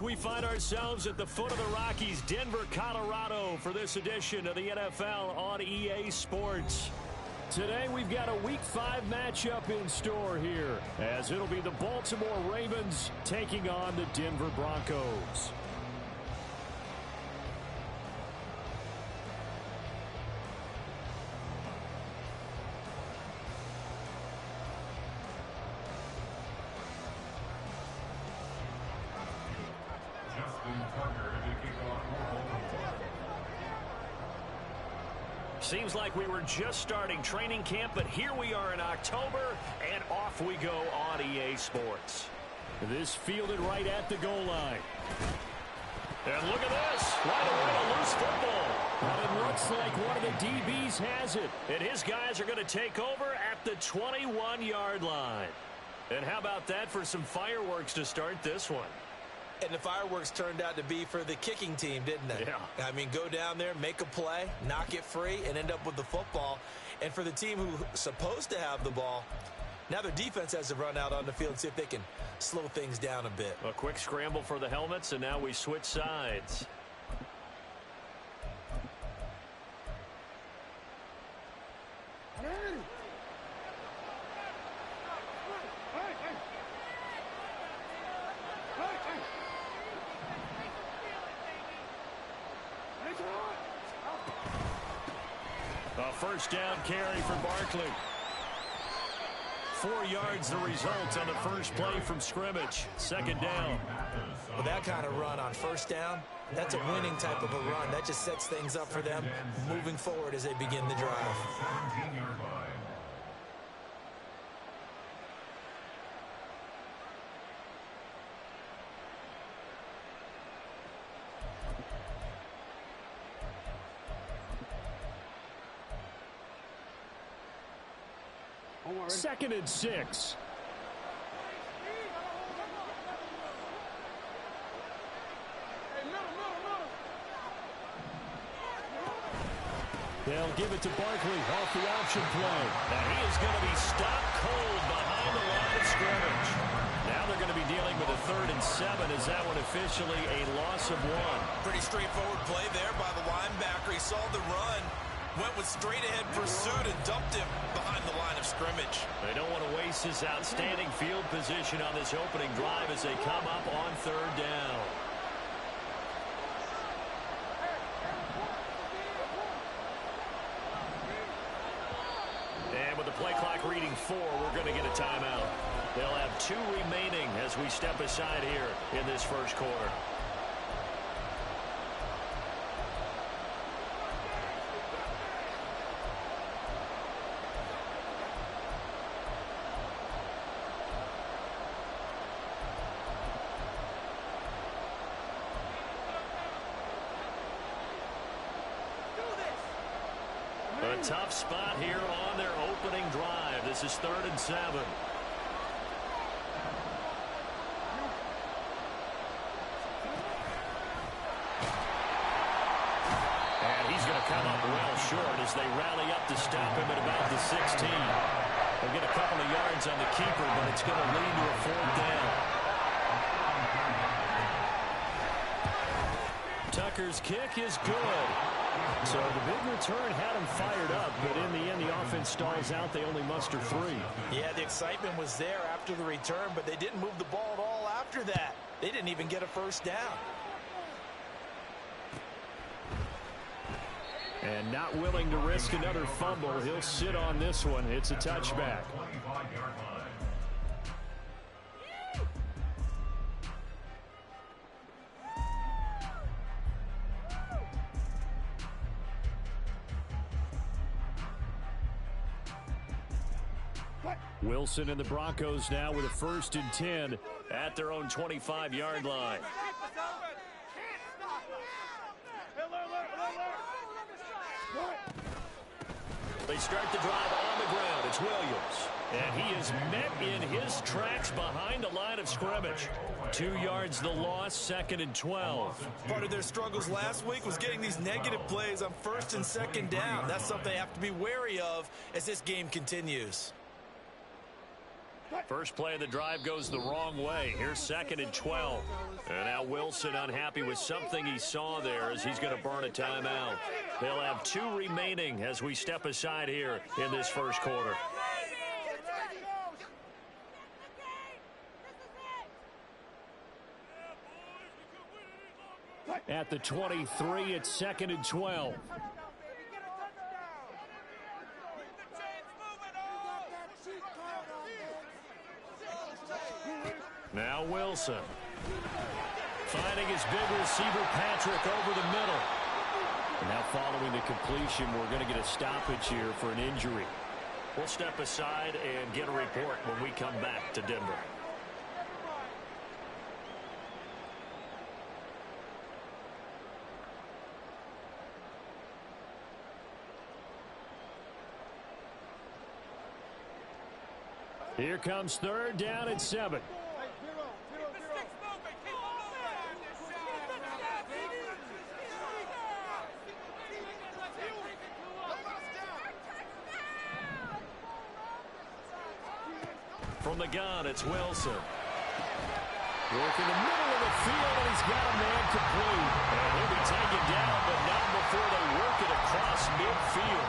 We find ourselves at the foot of the Rockies, Denver, Colorado, for this edition of the NFL on EA Sports. Today we've got a Week 5 matchup in store here, as it'll be the Baltimore Ravens taking on the Denver Broncos. Seems like we were just starting training camp, but here we are in October, and off we go on EA Sports. This fielded right at the goal line. And look at this, right away a loose football. And it looks like one of the DBs has it, and his guys are going to take over at the 21-yard line. And how about that for some fireworks to start this one? And the fireworks turned out to be for the kicking team, didn't they? Yeah. I mean, go down there, make a play, knock it free, and end up with the football. And for the team who's supposed to have the ball, now their defense has to run out on the field and see if they can slow things down a bit. A quick scramble for the helmets, and now we switch sides. A first down carry for Barkley. 4 yards the result on the first play from scrimmage. Second down. With that kind of run on first down, that's a winning type of a run. That just sets things up for them moving forward as they begin the drive. Second and 6. They'll give it to Barkley off the option play. Now he is going to be stopped cold behind the line of scrimmage. Now they're going to be dealing with a 3rd and 7. Is that one officially a loss of 1? Pretty straightforward play there by the linebacker. He saw the run, went with straight-ahead pursuit and dumped him behind the line of scrimmage. They don't want to waste this outstanding field position on this opening drive as they come up on 3rd down. And with the play clock reading 4, we're going to get a timeout. They'll have 2 remaining as we step aside here in this first quarter. A tough spot here on their opening drive. This is 3rd and 7. And he's going to come up well short as they rally up to stop him at about the 16. They'll get a couple of yards on the keeper, but it's going to lead to a 4th down. Tucker's kick is good. So the big return had them fired up, but in the end, the offense stalls out. They only muster 3. Yeah, the excitement was there after the return, but they didn't move the ball at all after that. They didn't even get a first down. And not willing to risk another fumble. He'll sit on this one. It's a touchback. Wilson and the Broncos now with a 1st and 10 at their own 25-yard line. They start the drive on the ground. It's Williams. And he is met in his tracks behind the line of scrimmage. 2 yards the loss, 2nd and 12. Part of their struggles last week was getting these negative plays on 1st and 2nd down. That's something they have to be wary of as this game continues. First play of the drive goes the wrong way. Here's 2nd and 12. And now Wilson unhappy with something he saw there as he's going to burn a timeout. They'll have 2 remaining as we step aside here in this first quarter. At the 23, it's 2nd and 12. Now Wilson. Finding his big receiver, Patrick, over the middle. And now following the completion, we're going to get a stoppage here for an injury. We'll step aside and get a report when we come back to Denver. Here comes 3rd down and 7. From the gun, it's Wilson. Working the middle of the field, and he's got a man complete. And he'll be taken down, but not before they work it across midfield.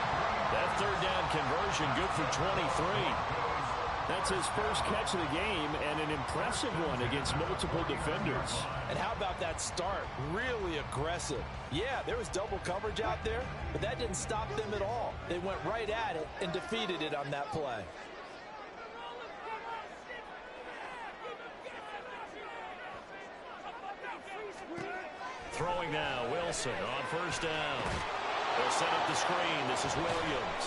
That 3rd down conversion good for 23. That's his first catch of the game, and an impressive one against multiple defenders. And how about that start? Really aggressive. Yeah, there was double coverage out there, but that didn't stop them at all. They went right at it and defeated it on that play. Throwing now, Wilson on 1st down. They'll set up the screen. This is Williams.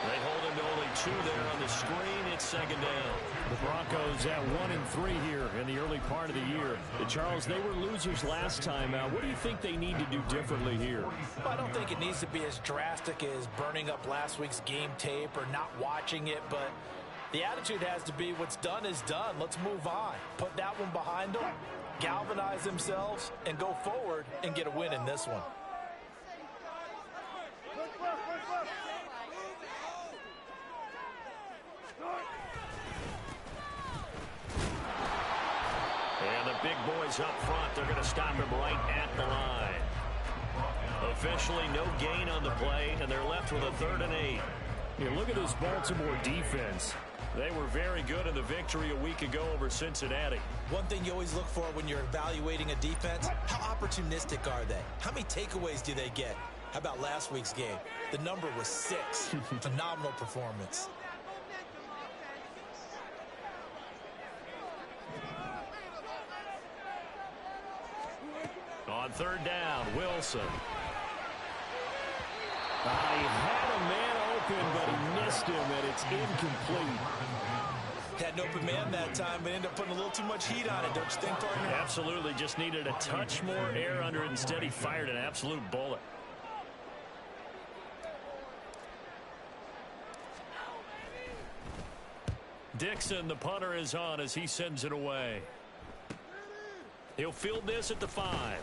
They hold him to only 2 there on the screen. It's 2nd down. The Broncos at 1-3 here in the early part of the year. Charles, they were losers last time out. What do you think they need to do differently here? Well, I don't think it needs to be as drastic as burning up last week's game tape or not watching it, but the attitude has to be what's done is done. Let's move on. Put that one behind them, galvanize themselves, and go forward and get a win in this one. And the big boys up front, they're going to stop him right at the line. Officially no gain on the play, and they're left with a 3rd and 8. Yeah, look at this Baltimore defense. They were very good in the victory a week ago over Cincinnati. One thing you always look for when you're evaluating a defense, how opportunistic are they? How many takeaways do they get? How about last week's game? The number was 6. Phenomenal performance. On 3rd down, Wilson. He had a man open, but he missed him, and it's incomplete. Had an open man that time, but ended up putting a little too much heat on it, don't you think, partner? Absolutely, just needed a touch more air under it. Instead, he fired an absolute bullet. Dixon, the punter, is on as he sends it away. He'll field this at the 5.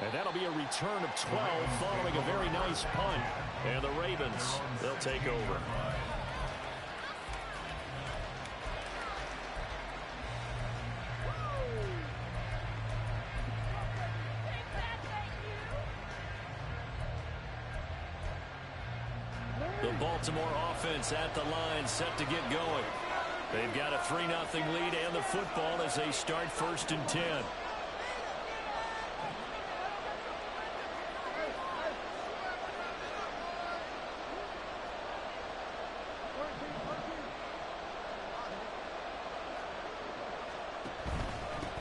And that'll be a return of 12 following a very nice punt. And the Ravens, they'll take over. The Baltimore offense at the line, set to get going. They've got a 3-0 lead and the football as they start 1st and 10.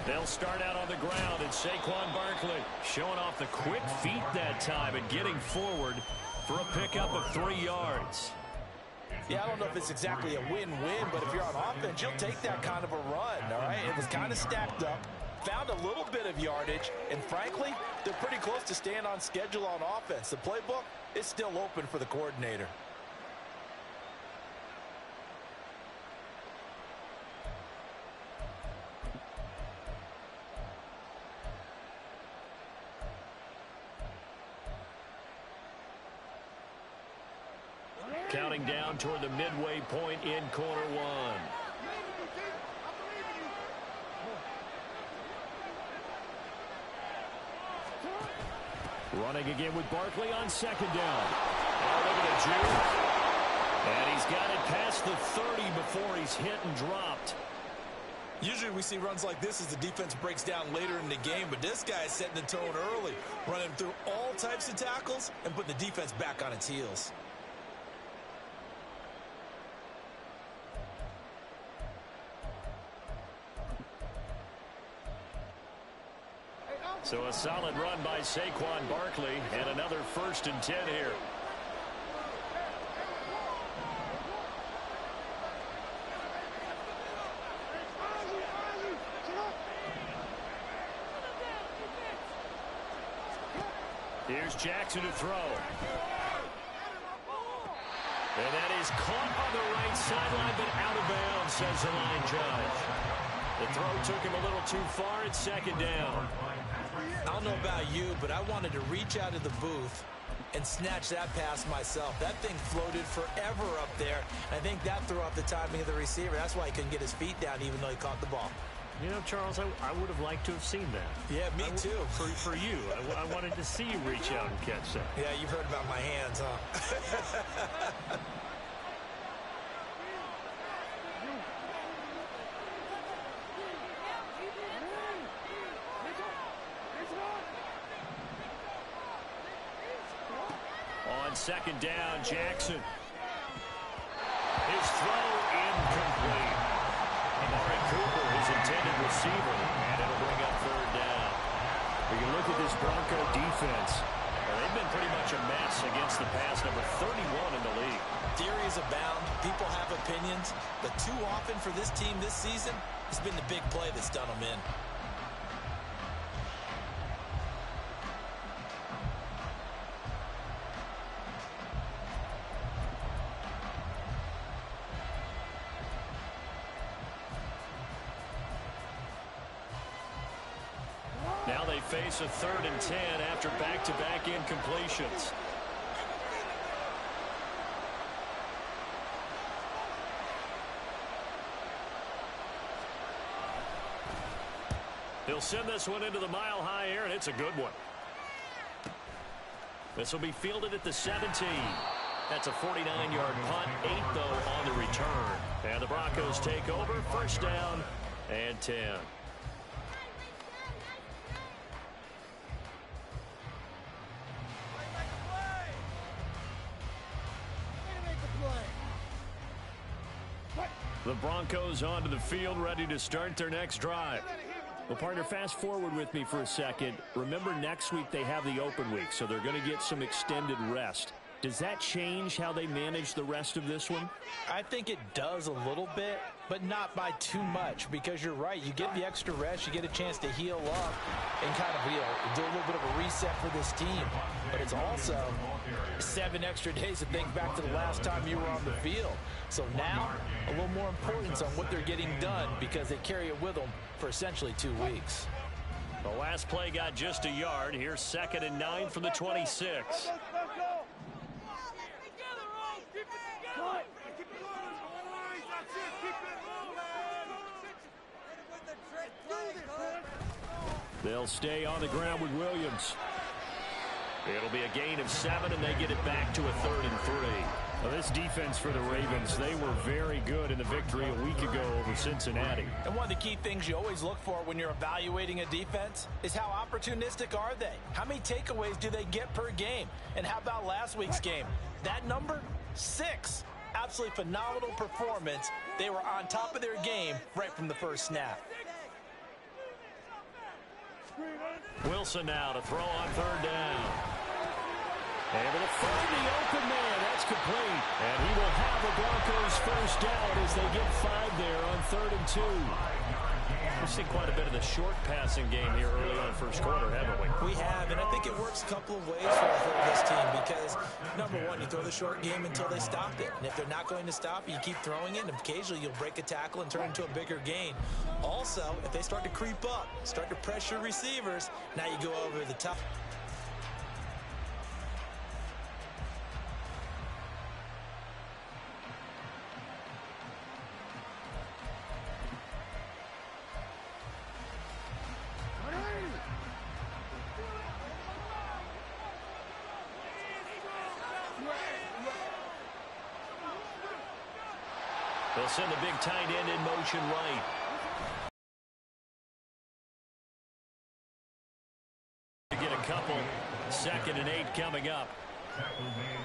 They'll start out on the ground, and Saquon Barkley showing off the quick feet that time and getting forward for a pickup of 3 yards. Yeah, I don't know if it's exactly a win-win, but if you're on offense, you'll take that kind of a run, all right? It was kind of stacked up, found a little bit of yardage, and frankly, they're pretty close to staying on schedule on offense. The playbook is still open for the coordinator. Counting down toward the midway point in quarter 1. Running again with Barkley on second down. Oh, look at the juke. And he's got it past the 30 before he's hit and dropped. Usually we see runs like this as the defense breaks down later in the game, but this guy is setting the tone early, running through all types of tackles and putting the defense back on its heels. So a solid run by Saquon Barkley and another 1st and 10 here. Here's Jackson to throw. And that is caught on the right sideline, but out of bounds, says the line judge. The throw took him a little too far at second down. I don't know about you, but I wanted to reach out of the booth and snatch that pass myself. That thing floated forever up there. I think that threw off the timing of the receiver. That's why he couldn't get his feet down even though he caught the ball. You know, Charles, I would have liked to have seen that. Yeah, me too. For you. I wanted to see you reach out and catch that. Yeah, you've heard about my hands, huh? On second down, Jackson. His throw incomplete. Amari Cooper, his intended receiver, and it'll bring up 3rd down. We can look at this Bronco defense. Well, they've been pretty much a mess against the pass, number 31 in the league. Theories abound. People have opinions. But too often for this team this season, it's been the big play that's done them in. Now they face a 3rd and 10 after back-to-back incompletions. He'll send this one into the mile-high air, and it's a good one. This will be fielded at the 17. That's a 49-yard punt, 8, though, on the return. And the Broncos take over, 1st down and 10. The Broncos onto the field, ready to start their next drive. Well, partner, fast forward with me for a second. Remember, next week they have the open week, so they're going to get some extended rest. Does that change how they manage the rest of this one? I think it does a little bit, but not by too much, because you're right. You get the extra rest, you get a chance to heal up and kind of, do a little bit of a reset for this team. But it's also 7 extra days to think back to the last time you were on the field. So now, a little more importance on what they're getting done because they carry it with them for essentially 2 weeks. The last play got just a yard. Here's 2nd and 9 from the 26. They'll stay on the ground with Williams. It'll be a gain of 7, and they get it back to a 3rd and 3. Well, this defense for the Ravens, they were very good in the victory a week ago over Cincinnati. And one of the key things you always look for when you're evaluating a defense is how opportunistic are they? How many takeaways do they get per game? And how about last week's game? That number, 6. Absolutely phenomenal performance. They were on top of their game right from the first snap. Wilson now to throw on 3rd down. Able to find the open man. That's complete. And he will have the Broncos 1st down as they get 5 there on 3rd and 2. We've seen quite a bit of the short passing game here early on 1st quarter, haven't we? We have, and I think it works a couple of ways for this team because, number one, you throw the short game until they stop it. And if they're not going to stop it, you keep throwing it, and occasionally you'll break a tackle and turn it into a bigger gain. Also, if they start to creep up, start to pressure receivers, now you go over the top. They'll send the big tight end in motion right. To get a couple. 2nd and 8 coming up.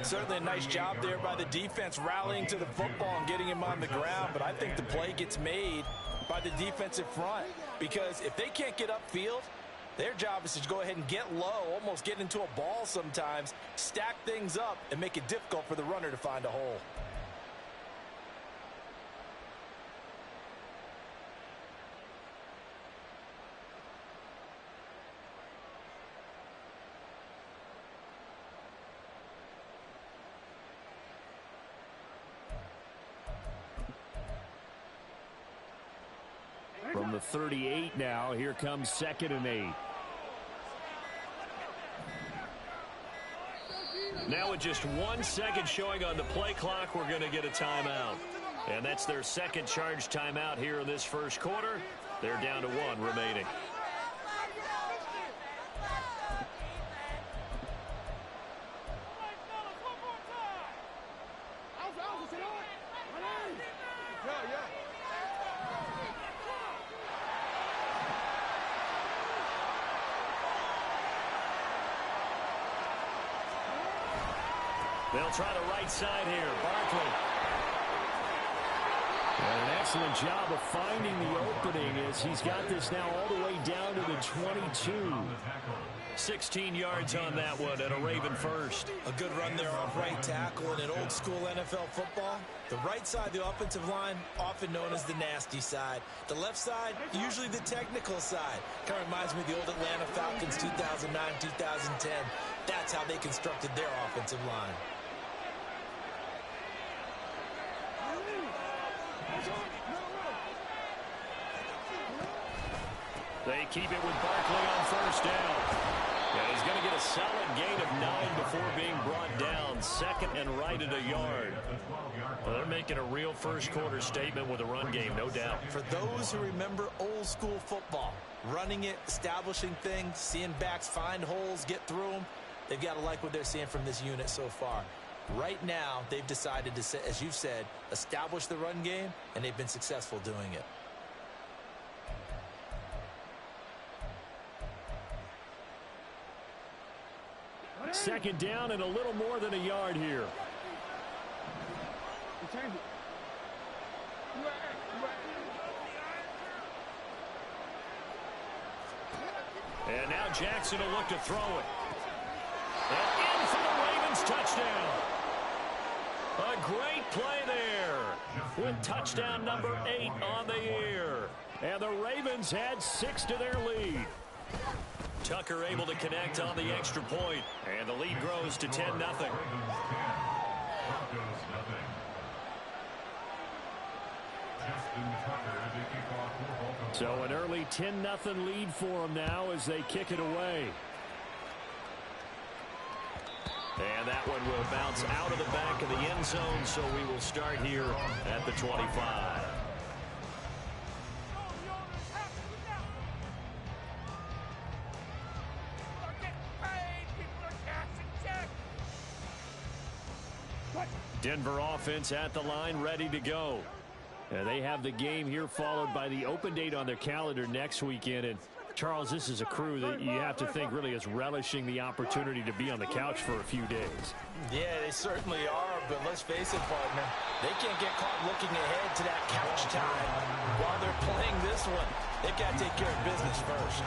Certainly a nice job there by the defense rallying to the football and getting him on the ground. But I think the play gets made by the defensive front, because if they can't get upfield, their job is to go ahead and get low, almost get into a ball sometimes, stack things up, and make it difficult for the runner to find a hole. From the 38 now, here comes 2nd and 8. Now with just 1 second showing on the play clock, we're going to get a timeout. And that's their second charge timeout here in this first quarter. They're down to 1 remaining. They'll try the right side here. Barkley. And an excellent job of finding the opening as he's got this now all the way down to the 22. 16 yards on that one and a Raven first. A good run there off right tackle in an old school NFL football. The right side, the offensive line, often known as the nasty side. The left side, usually the technical side. Kind of reminds me of the old Atlanta Falcons 2009, 2010. That's how they constructed their offensive line. They keep it with Barkley on first down. And he's going to get a solid gain of 9 before being brought down. 2nd and right at a yard. Well, they're making a real first quarter statement with a run game, no doubt. For those who remember old school football, running it, establishing things, seeing backs find holes, get through them, they've got to like what they're seeing from this unit so far. Right now, they've decided to, as you said, establish the run game, and they've been successful doing it. Second down and a little more than a yard here. And now Jackson will look to throw it. And in for the Ravens touchdown. A great play there with touchdown number 8 on the year. And the Ravens had 6 to their lead. Tucker able to connect on the extra point, and the lead grows to 10-0. So an early 10-0 lead for them now as they kick it away. And that one will bounce out of the back of the end zone, so we will start here at the 25. Denver offense at the line, ready to go. And they have the game here followed by the open date on their calendar next weekend. And Charles, this is a crew that you have to think really is relishing the opportunity to be on the couch for a few days. Yeah, they certainly are, but let's face it, partner. They can't get caught looking ahead to that couch time while they're playing this one. They've got to take care of business first.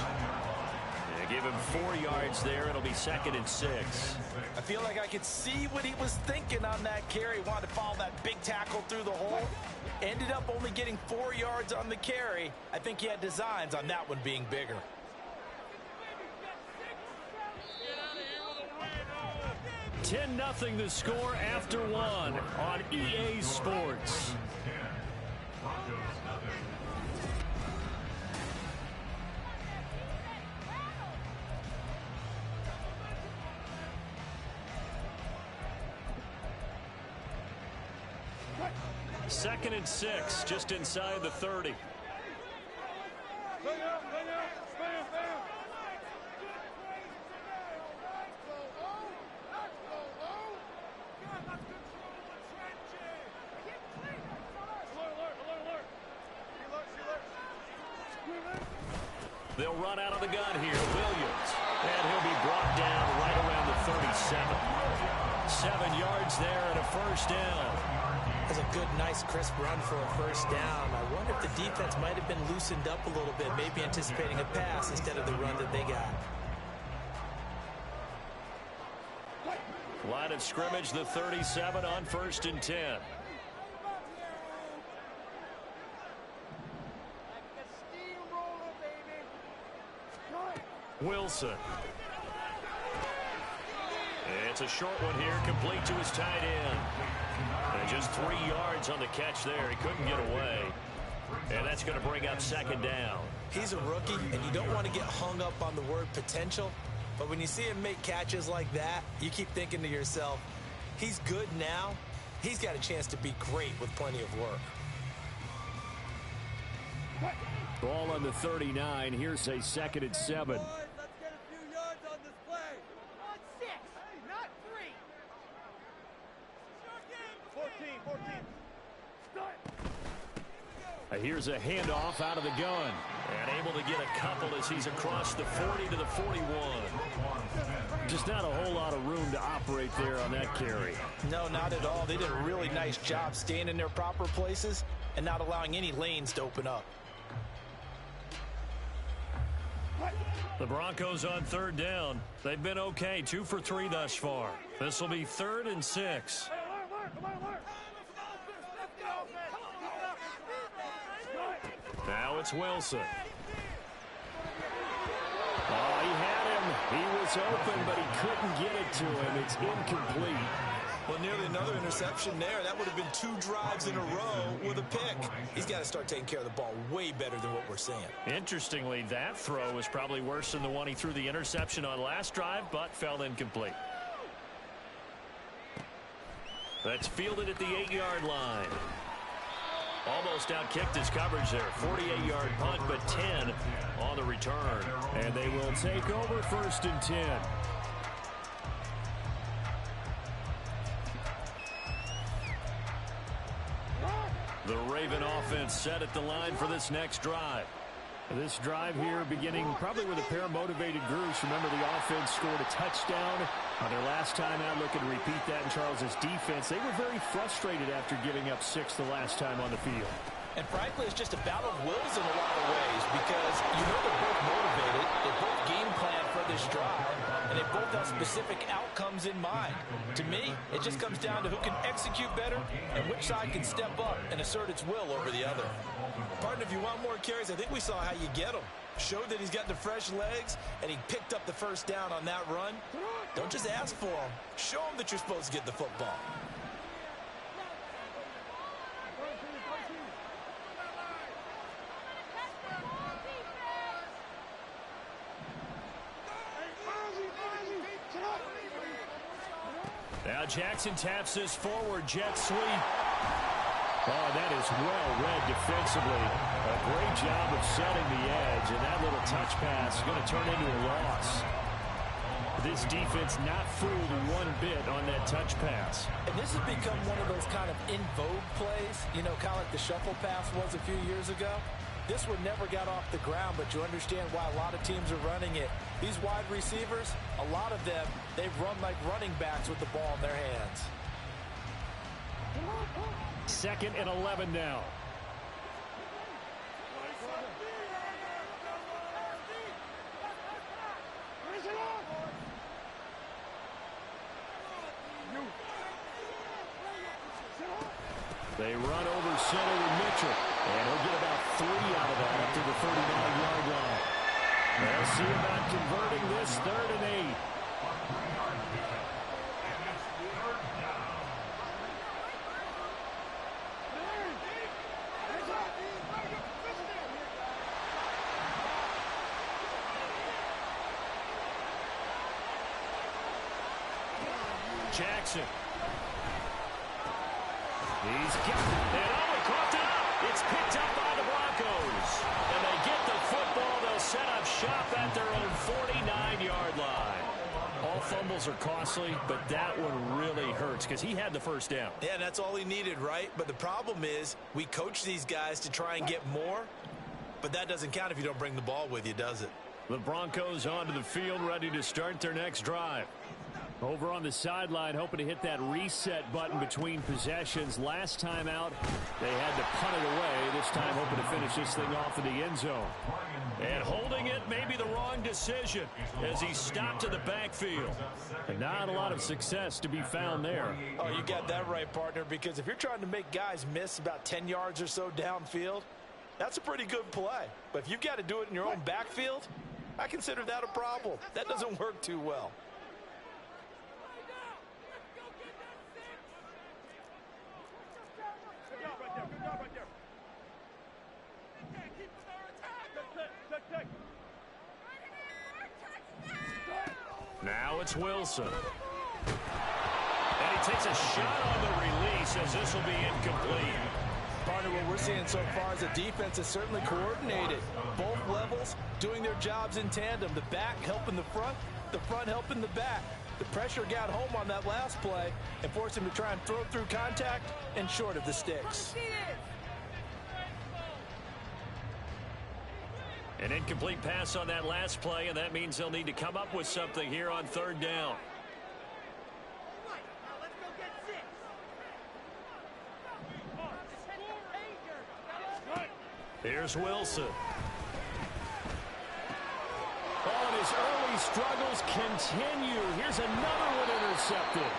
Give him 4 yards there. It'll be 2nd and 6. I feel like I could see what he was thinking on that carry. Wanted to follow that big tackle through the hole. Ended up only getting 4 yards on the carry. I think he had designs on that one being bigger. $10-0 the score after 1 on EA Sports. Second and 6, just inside the 30. They'll run out of the gun here. Williams. And he'll be brought down right around the 37. 7 yards there and a first down. That's a good, nice, crisp run for a first down. I wonder if the defense might have been loosened up a little bit, maybe anticipating a pass instead of the run that they got. Line of scrimmage, the 37 on 1st and 10. Wilson. It's a short one here, complete to his tight end. And just 3 yards on the catch there. He couldn't get away. And that's going to bring up 2nd down. He's a rookie, and you don't want to get hung up on the word potential. But when you see him make catches like that, you keep thinking to yourself, he's good now. He's got a chance to be great with plenty of work. Ball on the 39. Here's a 2nd and 7. Let's get a few yards on this play. On 6, not 3. 14. Here's a handoff out of the gun. And able to get a couple as he's across the 40 to the 41. Just not a whole lot of room to operate there on that carry. No, not at all. They did a really nice job staying in their proper places and not allowing any lanes to open up. The Broncos on 3rd down. They've been okay, 2 for 3 thus far. This will be 3rd and 6. Now it's Wilson. Oh, he had him. He was open, but he couldn't get it to him. It's incomplete. Well, nearly another interception there. That would have been 2 drives in a row with a pick. He's got to start taking care of the ball way better than what we're seeing. Interestingly, that throw was probably worse than the one he threw the interception on last drive, but fell incomplete. That's fielded at the 8-yard line. Almost outkicked his coverage there. 48-yard punt, but 10 on the return. And they will take over 1st and 10. The Raven offense set at the line for this next drive. This drive here beginning probably with a pair of motivated groups. Remember, the offense scored a touchdown on their last time out. Looking to repeat that in Charles's defense. They were very frustrated after giving up 6 the last time on the field. And frankly, it's just a battle of wills in a lot of ways because you know they're both motivated. They both game plan for this drive, and they both have specific outcomes in mind. To me, it just comes down to who can execute better and which side can step up and assert its will over the other. Partner, if you want more carries, I think we saw how you get them. Showed that he's got the fresh legs, and he picked up the first down on that run. Don't just ask for them. Show them that you're supposed to get the football. Now Jackson taps this forward jet sweep. Oh, that is well read defensively. A great job of setting the edge, and that little touch pass is going to turn into a loss. This defense not fooled one bit on that touch pass. And this has become one of those kind of in vogue plays, you know, kind of like the shuffle pass was a few years ago. This one never got off the ground, but you understand why a lot of teams are running it. These wide receivers, a lot of them, they've run like running backs with the ball in their hands. 2nd and 11 now. They run over center with Mitchell, and he'll get about 3 out of that up to the 39-yard line. They'll see about converting this 3rd and 8. Jackson. He's got it. And he caught it up. It's picked up by the Broncos. And they get the football. They'll set up shop at their own 49-yard line. All fumbles are costly, but that one really hurts because he had the first down. Yeah, and that's all he needed, right? But the problem is we coach these guys to try and get more. But that doesn't count if you don't bring the ball with you, does it? The Broncos onto the field, ready to start their next drive. Over on the sideline, hoping to hit that reset button between possessions. Last time out, they had to punt it away. This time, hoping to finish this thing off in the end zone. And holding it may be the wrong decision as he stopped in the backfield. And not a lot of success to be found there. Oh, you got that right, partner, because if you're trying to make guys miss about 10 yards or so downfield, that's a pretty good play. But if you've got to do it in your own backfield, I consider that a problem. That doesn't work too well. Now it's Wilson. And he takes a shot on the release as this will be incomplete. Partner, what we're seeing so far is the defense is certainly coordinated. Both levels doing their jobs in tandem. The back helping the front helping the back. The pressure got home on that last play and forced him to try and throw through contact and short of the sticks. An incomplete pass on that last play, and that means they'll need to come up with something here on third down. Here's Wilson. Oh, and his early struggles continue. Here's another one intercepted.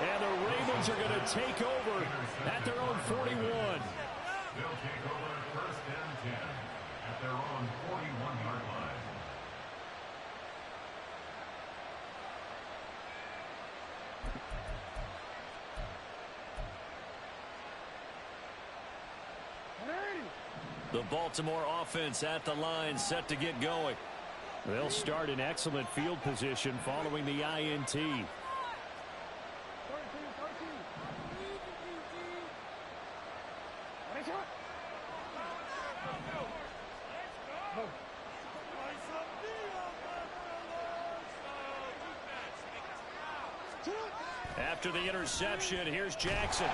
And the Ravens are going to take over at their own 41. They'll take over first and 10 at their own 41-yard line. The Baltimore offense at the line, set to get going. They'll start in excellent field position following the INT. After the interception, here's Jackson.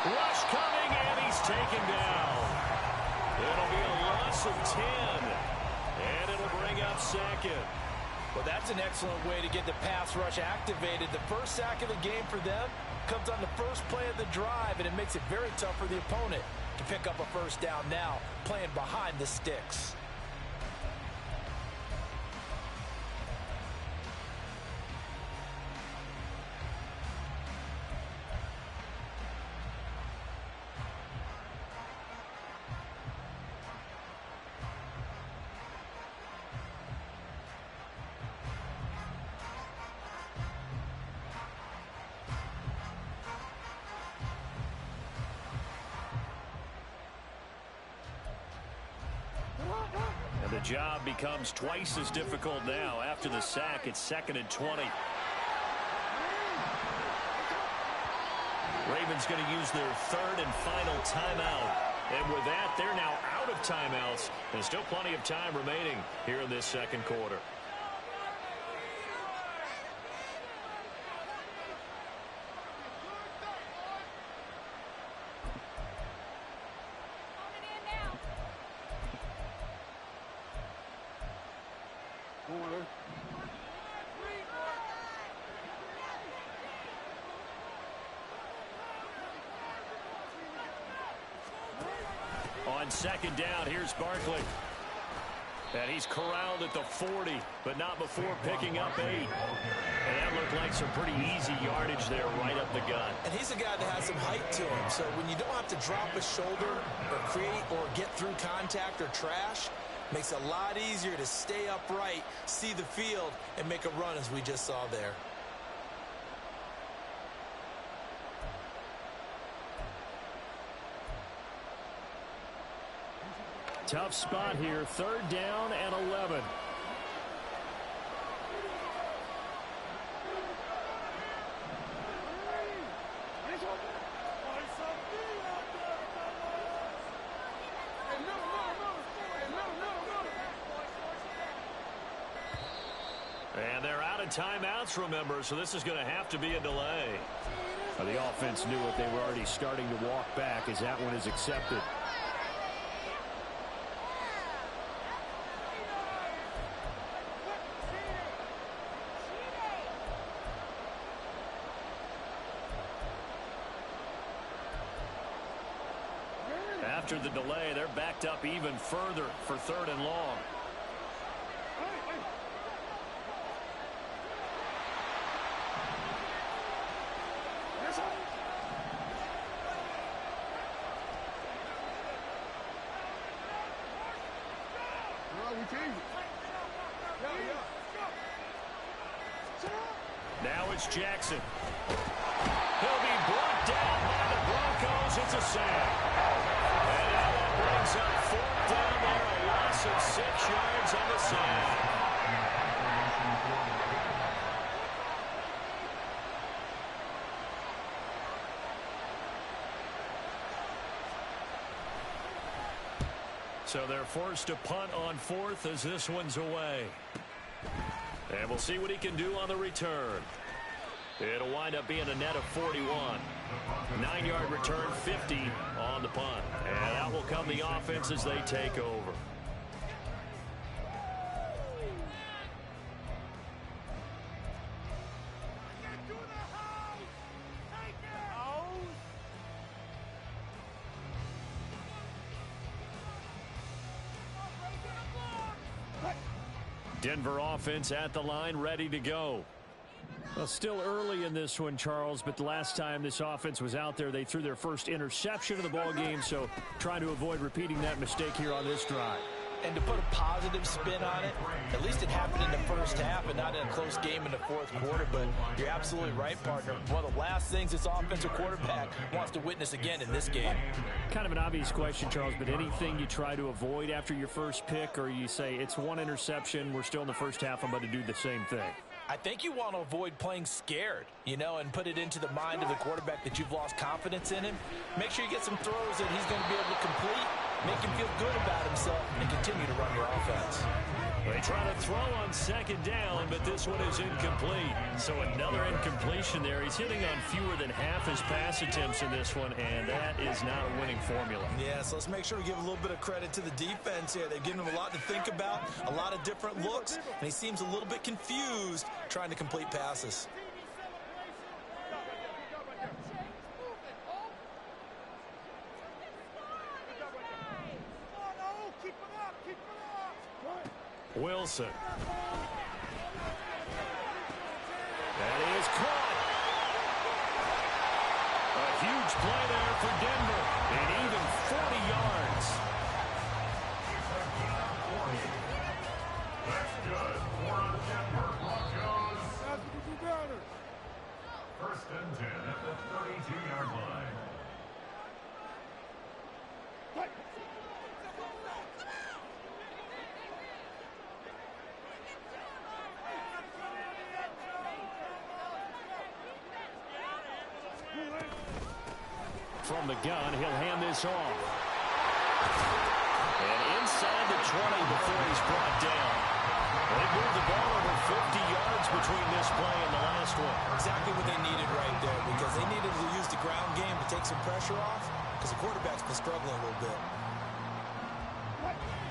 Rush coming, and he's taken down. It'll be a loss of 10, and it'll bring up second. Well, that's an excellent way to get the pass rush activated. The first sack of the game for them comes on the first play of the drive, and it makes it very tough for the opponent to pick up a first down now, playing behind the sticks. And the job becomes twice as difficult now. After the sack, it's 2nd and 20. Ravens going to use their third and final timeout. And with that, they're now out of timeouts. There's still plenty of time remaining here in this second quarter. On second down, here's Barkley. And he's corralled at the 40, but not before picking up 8. And that looked like some pretty easy yardage there right up the gut. And he's a guy that has some height to him, so when you don't have to drop a shoulder or create or get through contact or trash, makes it a lot easier to stay upright, see the field, and make a run as we just saw there. Tough spot here, third down and 11. And they're out of timeouts, remember, so this is going to have to be a delay. The offense knew it. They were already starting to walk back as that one is accepted. after the delay. They're backed up even further for 3rd and long. Now it's Jackson. He'll be brought down by the Broncos. It's a sack. And now that brings up 4th down there. A loss of 6 yards on the sack. So they're forced to punt on 4th as this one's away. And we'll see what he can do on the return. It'll wind up being a net of 41. 9-yard return, 50 on the punt. And out will come the offense as they take over. Denver offense at the line, ready to go. Well, still early in this one, Charles, but the last time this offense was out there, they threw their first interception of the ball game, so trying to avoid repeating that mistake here on this drive. And to put a positive spin on it, at least it happened in the first half and not in a close game in the 4th quarter. But you're absolutely right, partner. One of the last things this offensive quarterback wants to witness again in this game. Kind of an obvious question, Charles, but anything you try to avoid after your first pick, or you say it's one interception, we're still in the first half, I'm going to do the same thing? I think you want to avoid playing scared, and put it into the mind of the quarterback that you've lost confidence in him. Make sure you get some throws that he's going to be able to complete, make him feel good about himself, and continue to run your offense. They try to throw on 2nd down, but this one is incomplete. So another incompletion there. He's hitting on fewer than half his pass attempts in this one, and that is not a winning formula. Yeah, so let's make sure we give a little bit of credit to the defense here. They've given him a lot to think about, a lot of different looks, and he seems a little bit confused trying to complete passes. Wilson. That is caught. A huge play there for Denver. And even 40 yards. That's good for the Denver Broncos. 1st and 10 at the 32-yard line. From the gun, he'll hand this off. And inside the 20 before he's brought down. They moved the ball over 50 yards between this play and the last one. Exactly what they needed right there, because they needed to use the ground game to take some pressure off, because the quarterback's been struggling a little bit.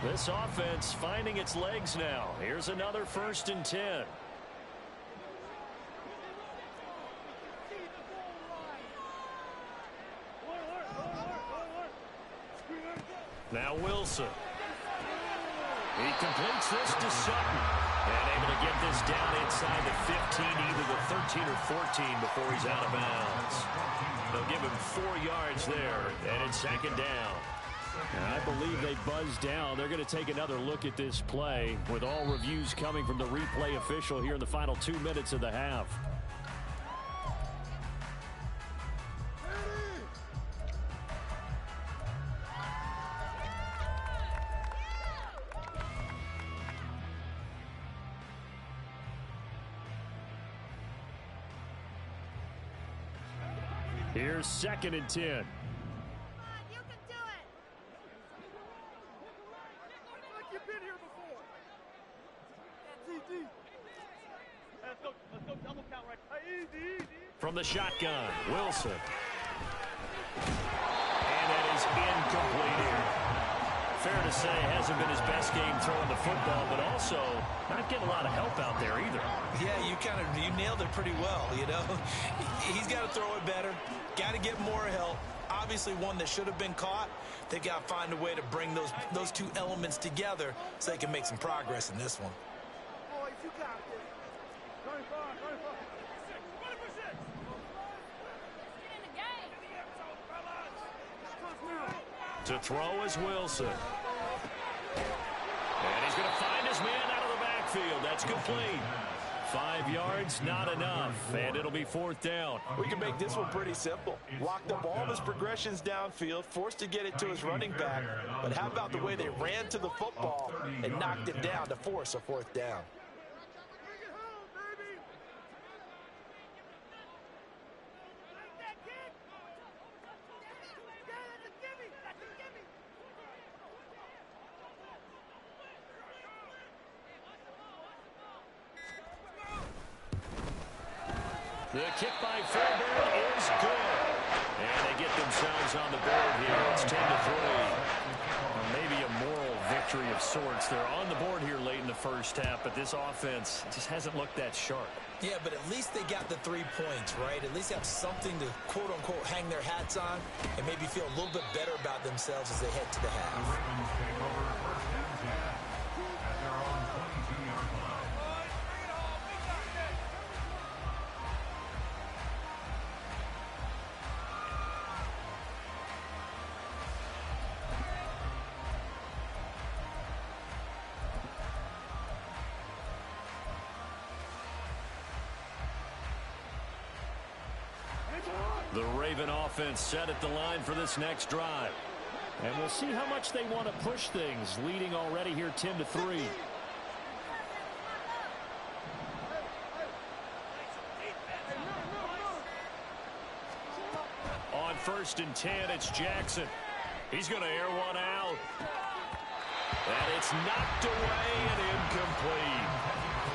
This offense finding its legs now. Here's another 1st and 10. Now Wilson. He completes this to Sutton. And able to get this down inside the 15, either the 13 or 14 before he's out of bounds. They'll give him 4 yards there, and it's 2nd down. And I believe they buzzed down. They're going to take another look at this play, with all reviews coming from the replay official here in the final 2 minutes of the half. Here's 2nd and 10. Come on, you can do it. Like you've been here before. That's easy. Let's go double count right. Easy. From the shotgun, Wilson. And that is incomplete here. Fair to say, hasn't been his best game throwing the football, but also not getting a lot of help out there either. Yeah, you nailed it pretty well, He's got to throw it better, got to get more help. obviously one that should have been caught. They got to find a way to bring those two elements together so they can make some progress in this one. Boys, you got this. 25, 25. To throw is Wilson. And he's going to find his man out of the backfield. That's complete. 5 yards, not enough. And it'll be 4th down. We can make this one pretty simple. Locked up all of his progressions downfield, forced to get it to his running back. But how about the way they ran to the football and knocked him down to force a 4th down? The kick by Fairbairn is good. And they get themselves on the board here. It's 10-3. Maybe a moral victory of sorts. They're on the board here late in the first half, but this offense just hasn't looked that sharp. Yeah, but at least they got the 3 points, right? At least have something to, quote-unquote, hang their hats on and maybe feel a little bit better about themselves as they head to the half. The Ravens take over 1st and 10 at their own 22-yard line. The Raven offense set at the line for this next drive. And we'll see how much they want to push things, leading already here 10-3. On 1st and 10, it's Jackson. He's going to air one out. And it's knocked away and incomplete.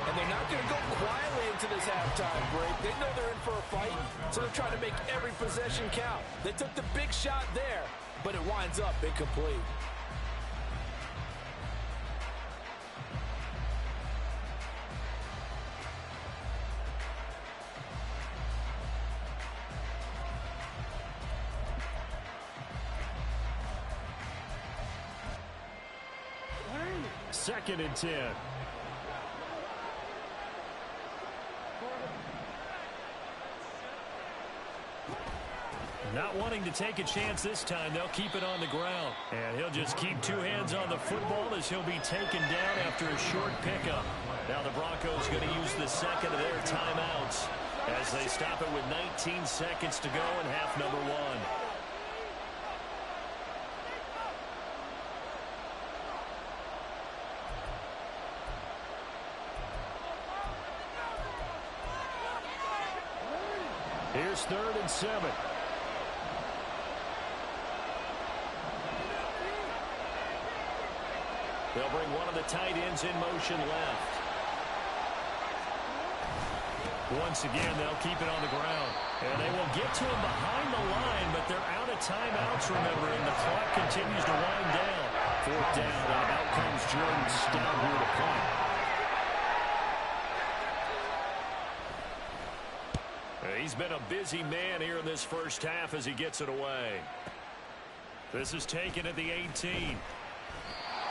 And they're not going to go quietly into this halftime break. They know they're in for a fight, so they're trying to make every possession count. They took the big shot there, but it winds up incomplete. Second and 10. Not wanting to take a chance this time, they'll keep it on the ground. And he'll just keep 2 hands on the football as he'll be taken down after a short pickup. Now the Broncos going to use the second of their timeouts as they stop it with 19 seconds to go in half number 1. Here's 3rd and 7. They'll bring one of the tight ends in motion left. Once again, they'll keep it on the ground. And they will get to him behind the line, but they're out of timeouts, remember, and the clock continues to wind down. 4th down, and out comes Jordan Stout here to punt. He's been a busy man here in this first half as he gets it away. This is taken at the 18.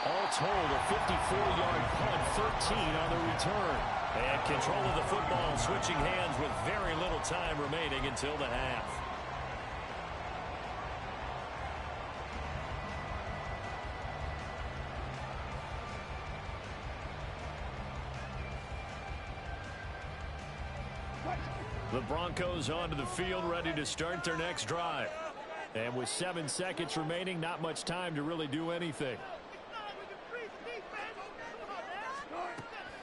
All told, a 54-yard punt, 13 on the return. And control of the football, switching hands with very little time remaining until the half. The Broncos onto the field, ready to start their next drive. And with 7 seconds remaining, not much time to really do anything.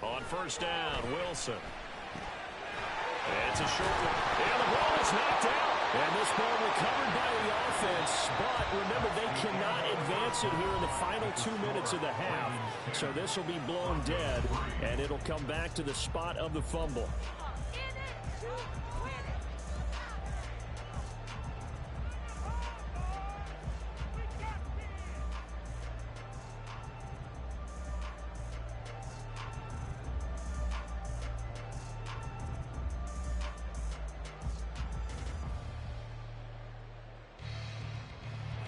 On 1st down, Wilson. It's a short one. And the ball is knocked out. And this ball recovered by the offense. But remember, they cannot advance it here in the final 2 minutes of the half. So this will be blown dead, and it'll come back to the spot of the fumble.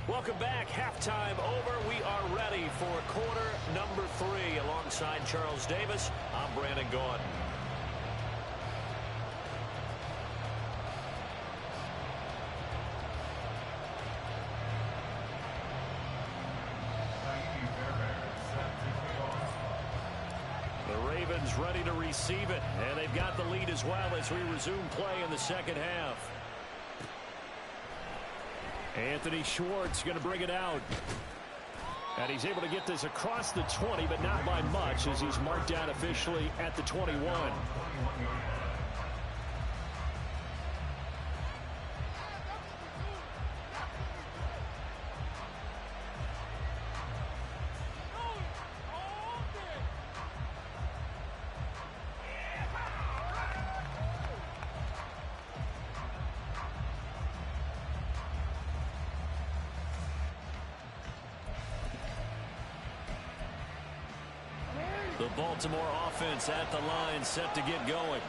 Welcome back. Halftime over. We are ready for quarter number 3. Alongside Charles Davis, I'm Brandon Gaudin. The Ravens ready to receive it, and they've got the lead as well as we resume play in the second half. Anthony Schwartz going to bring it out. And he's able to get this across the 20, but not by much as he's marked down officially at the 21. The Baltimore offense at the line set to get going.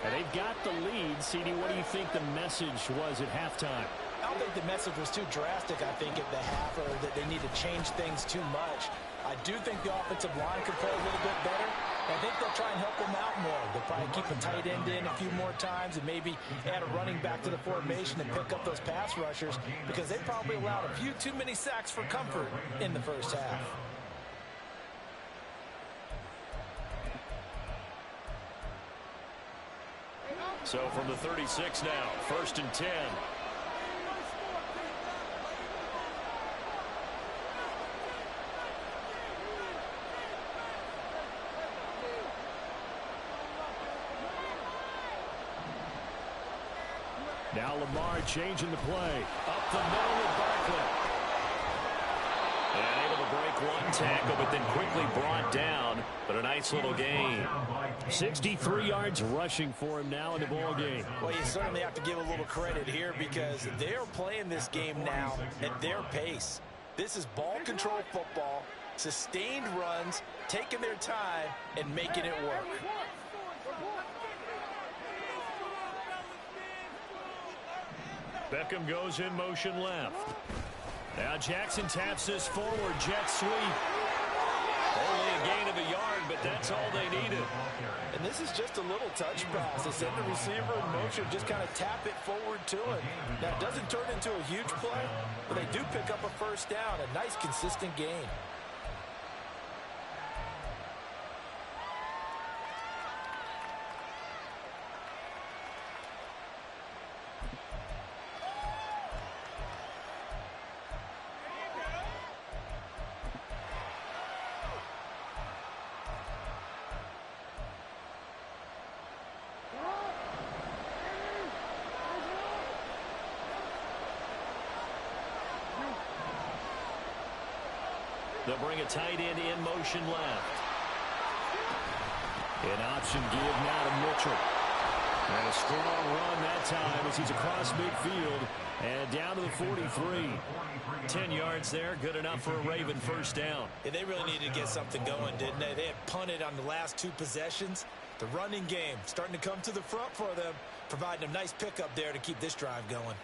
And they've got the lead. CD, what do you think the message was at halftime? I don't think the message was too drastic, I think, at the half, or that they need to change things too much. I do think the offensive line could play a little bit better. I think they'll try and help them out more. They'll probably keep a tight end in a few more times and maybe add a running back to the formation and pick up those pass rushers because they probably allowed a few too many sacks for comfort in the first half. So from the 36 now, 1st and 10. Now Lamar changing the play. Up the middle with Barkley. And able to break one tackle, but then quickly brought down. But a nice little gain. 63 yards rushing for him now in the ball game. Well, you certainly have to give a little credit here because they're playing this game now at their pace. This is ball control football, sustained runs, taking their time, and making it work. Beckham goes in motion left. Now Jackson taps this forward, jet sweep. Only a gain of a yard, but that's all they needed. And this is just a little touch pass. They send the receiver in motion, just kind of tap it forward to him. Now, it doesn't turn into a huge play, but they do pick up a first down, a nice, consistent gain. They'll bring a tight end in motion left. An option give now to Mitchell. And a strong run that time as he's across midfield and down to the 43. 10 yards there, good enough for a Raven first down. Yeah, they really needed to get something going, didn't they? They had punted on the last 2 possessions. The running game starting to come to the front for them, providing a nice pickup there to keep this drive going.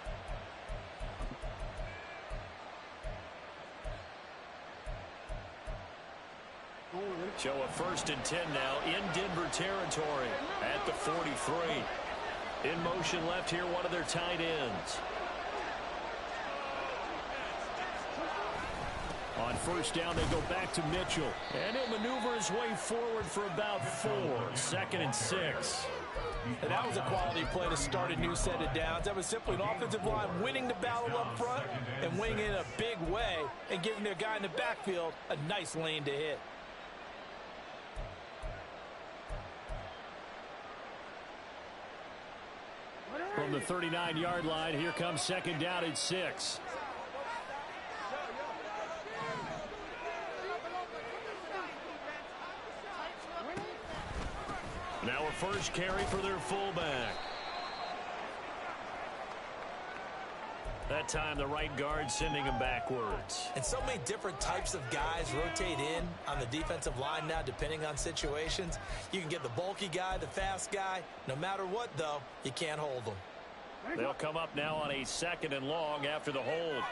Show a 1st and 10 now in Denver territory at the 43. In motion left here, one of their tight ends. On first down, they go back to Mitchell. And he'll maneuver his way forward for about 4. 2nd and 6. And that was a quality play to start a new set of downs. That was simply an offensive line winning the battle up front and winning in a big way and giving their guy in the backfield a nice lane to hit. From the 39-yard line, here comes 2nd down at 6. Now a first carry for their fullback. That time the right guard sending him backwards. And so many different types of guys rotate in on the defensive line now depending on situations. You can get the bulky guy, the fast guy. No matter what, though, you can't hold them. They'll come up now on a 2nd and long after the hold.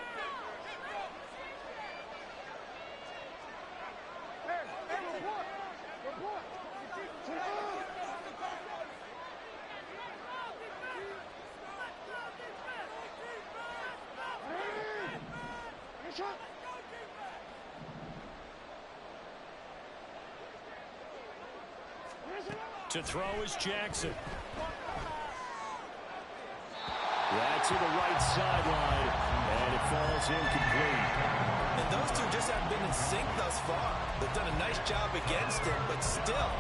To throw is Jackson. That's to the right sideline, and it falls incomplete. And those two just haven't been in sync thus far. They've done a nice job against him, but still,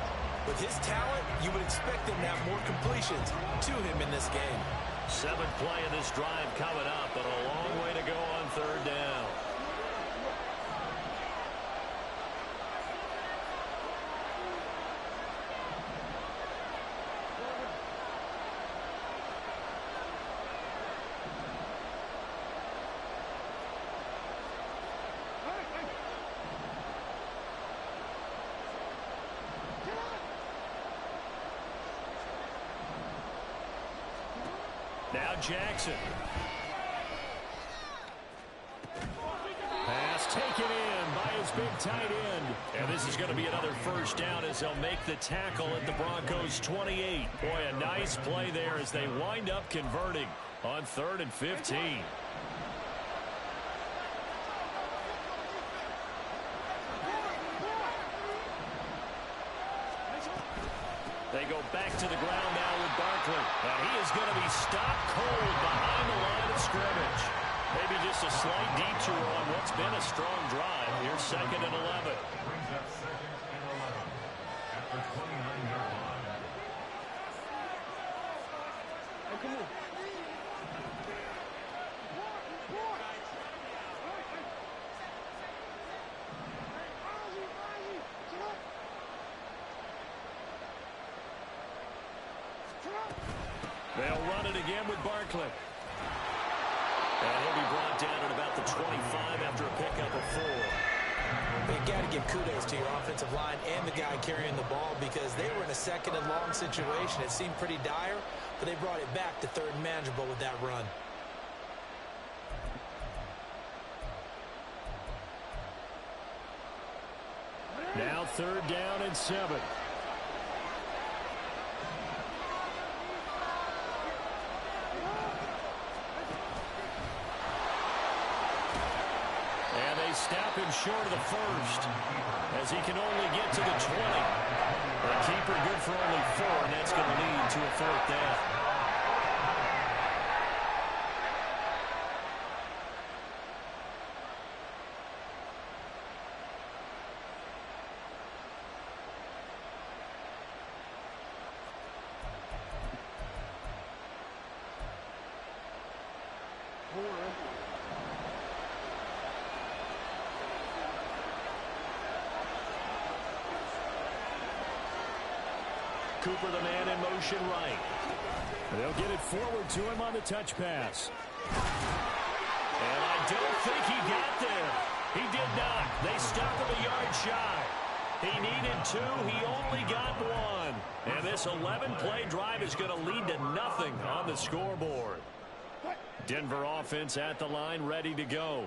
with his talent, you would expect them to have more completions to him in this game. 7th play of this drive coming up, but a long way to go on 3rd down. Now Jackson. Pass taken in by his big tight end. And this is going to be another 1st down as they'll make the tackle at the Broncos 28. Boy, a nice play there as they wind up converting on 3rd and 15. They go back to the ground now with Barkley. And he is going to be stopped cold behind the line of scrimmage. Maybe just a slight detour on what's been a strong drive. Here's 2nd and 11. Brings up 2nd and 11 at the 29-yard line. Hey, come on. They'll run it again with Barkley. And he'll be brought down at about the 25 after a pickup of 4. You got to give kudos to your offensive line and the guy carrying the ball because they were in a 2nd and long situation. It seemed pretty dire, but they brought it back to 3rd and manageable with that run. Now 3rd down and 7. Stop him short of the 1st as he can only get to the 20. The keeper good for only 4, and that's going to lead to a 4th down. Cooper, the man in motion right. They'll get it forward to him on the touch pass. And I don't think he got there. He did not. They stopped him a yard shy. He needed 2. He only got 1. And this 11-play drive is going to lead to nothing on the scoreboard. Denver offense at the line, ready to go.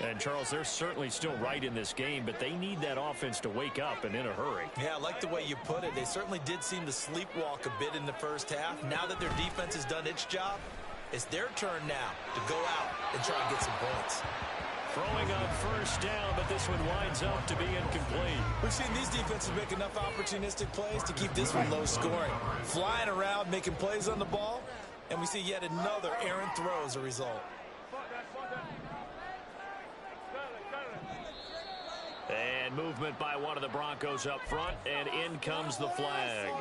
And, Charles, they're certainly still right in this game, but they need that offense to wake up and in a hurry. Yeah, I like the way you put it. They certainly did seem to sleepwalk a bit in the 1st half. Now that their defense has done its job, it's their turn now to go out and try and get some points. Throwing on 1st down, but this one winds up to be incomplete. We've seen these defenses make enough opportunistic plays to keep this one low scoring. Flying around, making plays on the ball, and we see yet another errant throw as a result. And movement by one of the Broncos up front, and in comes the flag.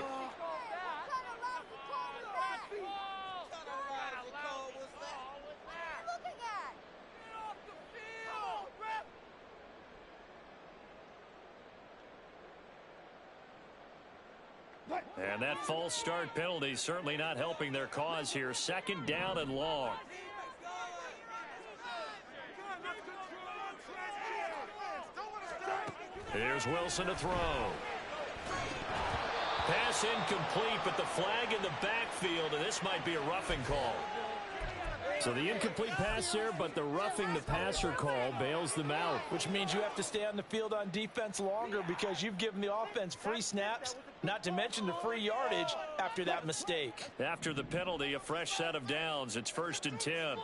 And that false start penalty certainly not helping their cause here. 2nd down and long. Here's Wilson to throw. Pass incomplete, but the flag in the backfield, and this might be a roughing call. So the incomplete pass there, but the roughing the passer call bails them out. Which means you have to stay on the field on defense longer because you've given the offense free snaps, not to mention the free yardage after that mistake. After the penalty, a fresh set of downs. It's 1st and 10.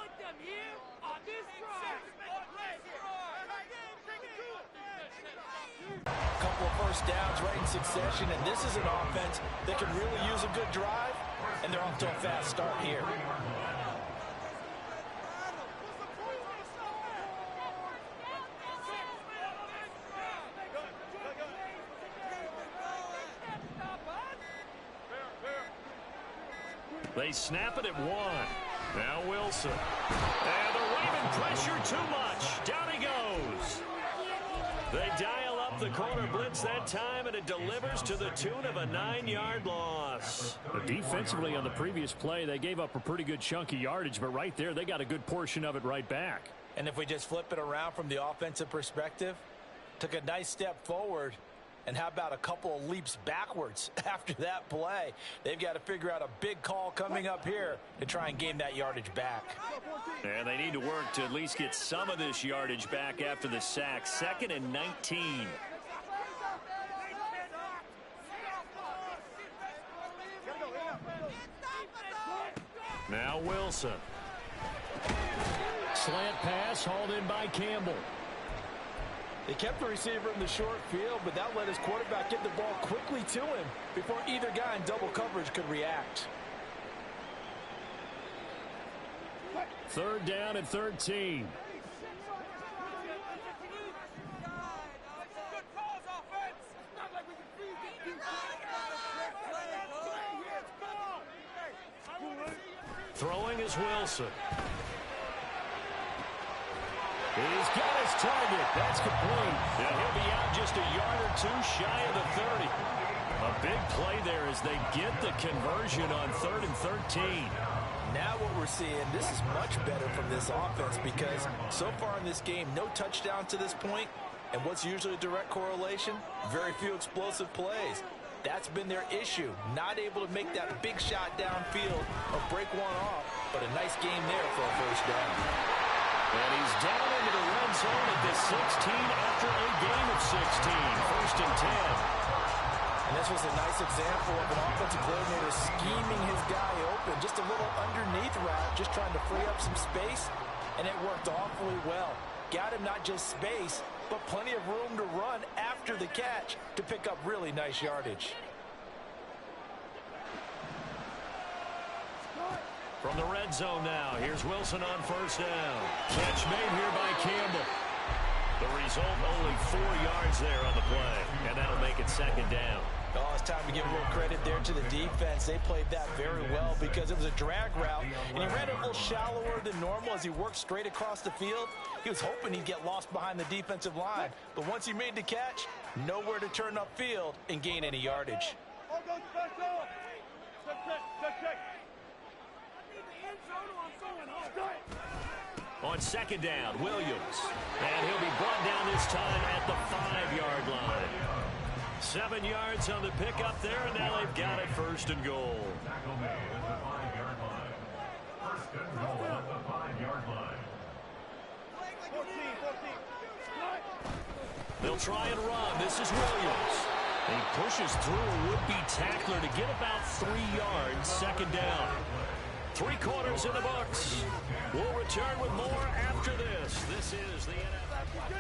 couple of first downs right in succession, and this is an offense that can really use a good drive, and they're off to a fast start here. They snap it at 1. Now Wilson. And they're waving pressure too much. Down he goes. They dial up the corner blitz that time, and it delivers to the tune of a 9-yard loss. Defensively on the previous play, they gave up a pretty good chunk of yardage, but right there, they got a good portion of it right back. And if we just flip it around from the offensive perspective, took a nice step forward, and how about a couple of leaps backwards after that play? They've got to figure out a big call coming up here to try and gain that yardage back. And they need to work to at least get some of this yardage back after the sack. 2nd and 19. Now Wilson. Slant pass hauled in by Campbell. They kept the receiver in the short field, but that let his quarterback get the ball quickly to him before either guy in double coverage could react. 3rd down and 13. Throwing is Wilson. He's got his target. That's complete. And he'll be out just a yard or two shy of the 30. A big play there as they get the conversion on 3rd and 13. Now what we're seeing, this is much better from this offense because so far in this game, no touchdowns to this point. And what's usually a direct correlation? Very few explosive plays. That's been their issue. Not able to make that big shot downfield or break one off. But a nice game there for a first down. And he's down into the red zone at the 16 after a gain of 16. 1st and 10. And this was a nice example of an offensive coordinator scheming his guy open. Just a little underneath route, just trying to free up some space. And it worked awfully well. Got him not just space, but plenty of room to run after the catch to pick up really nice yardage. From the red zone now, here's Wilson on 1st down. Catch made here by Campbell. The result, only 4 yards there on the play, and that'll make it 2nd down. Oh, it's time to give a little credit there to the defense. They played that very well because it was a drag route, and he ran it a little shallower than normal as he worked straight across the field. He was hoping he'd get lost behind the defensive line, but once he made the catch, nowhere to turn upfield and gain any yardage. On 2nd down, Williams. And he'll be brought down this time at the 5-yard line. 7 yards on the pickup there, and now they've got it 1st and goal. Tackle made at the 5-yard line. 1st and goal at the 5-yard line. 14. They'll try and run. This is Williams. He pushes through a would-be tackler to get about 3 yards. 2nd down. 3 quarters in the books. We'll return with more after this. This is the NFL.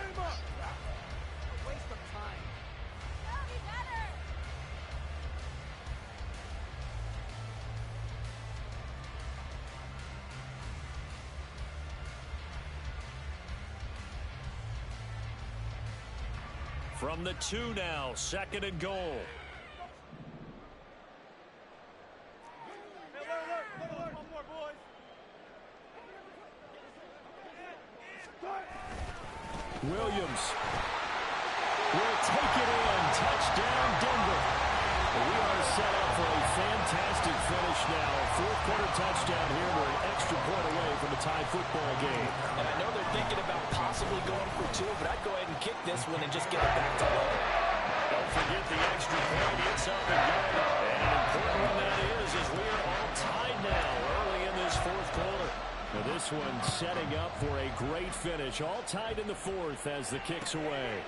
From the 2 now, 2nd and goal. Williams will take it in. Touchdown, Denver. We are set up for a fantastic finish now. 4th quarter touchdown here. We're an extra point away from a tie football game. And I know they're thinking about possibly going for 2, but I'd go ahead and kick this one and just get it back to them. Don't forget the extra point. It's up and going. And an important one that is we are all tied now early in this 4th quarter. Now this one setting up for a great finish. All tied in the 4th as the kick's away.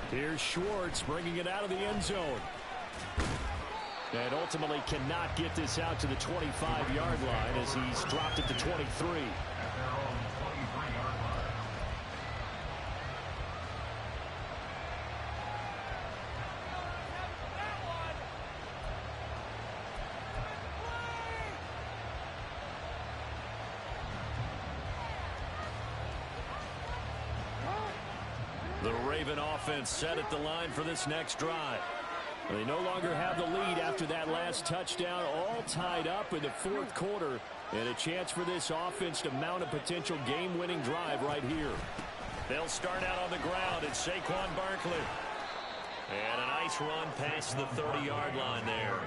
Here's Schwartz bringing it out of the end zone. And ultimately cannot get this out to the 25-yard line as he's dropped it to 23. The Raven offense set at the line for this next drive. They no longer have the lead after that last touchdown, all tied up in the fourth quarter, and a chance for this offense to mount a potential game-winning drive right here. They'll start out on the ground. It's Saquon Barkley. And a nice run past the 30-yard line there.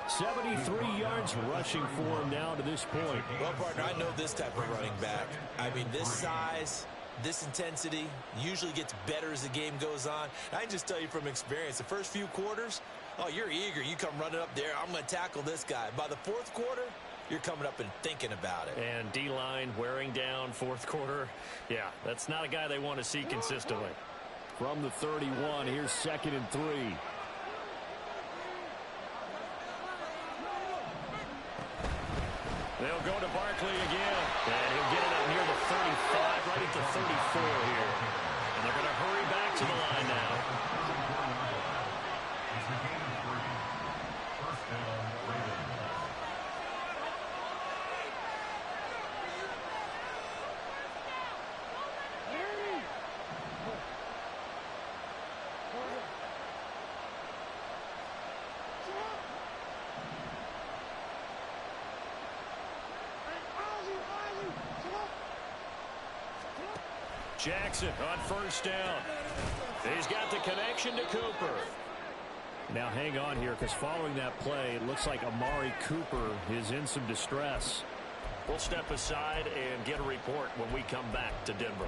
73 yards rushing for him now to this point. Well, partner, I know this type of running back. I mean, this size, this intensity usually gets better as the game goes on. I can just tell you from experience, the first few quarters, oh, you're eager. You come running up there, I'm going to tackle this guy. By the fourth quarter, you're coming up and thinking about it. And D-line wearing down fourth quarter. Yeah, that's not a guy they want to see consistently. From the 31, here's 2nd and 3. They'll go to Barkley again. And he'll get it up near the 35, right at the 34 here. And they're going to hurry back to the line now. It's a gain of 3. First down, Ravens. Jackson on first down. He's got the connection to Cooper. Now hang on here, because following that play, it looks like Amari Cooper is in some distress. We'll step aside and get a report when we come back to Denver.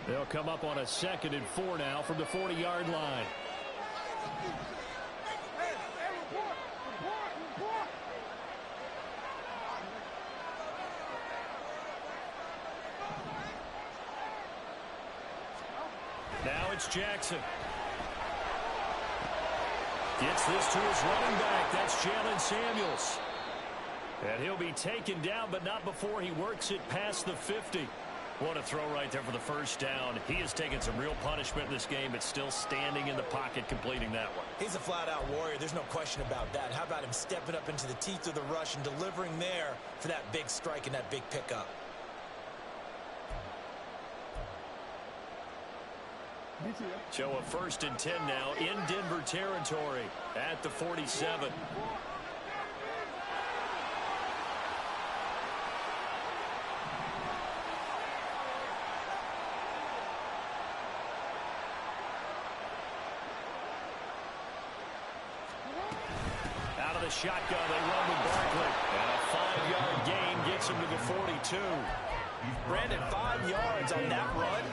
They'll come up on a 2nd and 4 now from the 40-yard line. Now it's Jackson. Gets this to his running back. That's Jalen Samuels. And he'll be taken down, but not before he works it past the 50. What a throw right there for the first down. He has taken some real punishment in this game, but still standing in the pocket, completing that one. He's a flat-out warrior. There's no question about that. How about him stepping up into the teeth of the rush and delivering there for that big strike and that big pickup? So a 1st and 10 now in Denver territory at the 47. Out of the shotgun, they run with Barkley. And a 5-yard gain gets him to the 42. Brandon, 5 yards on that run.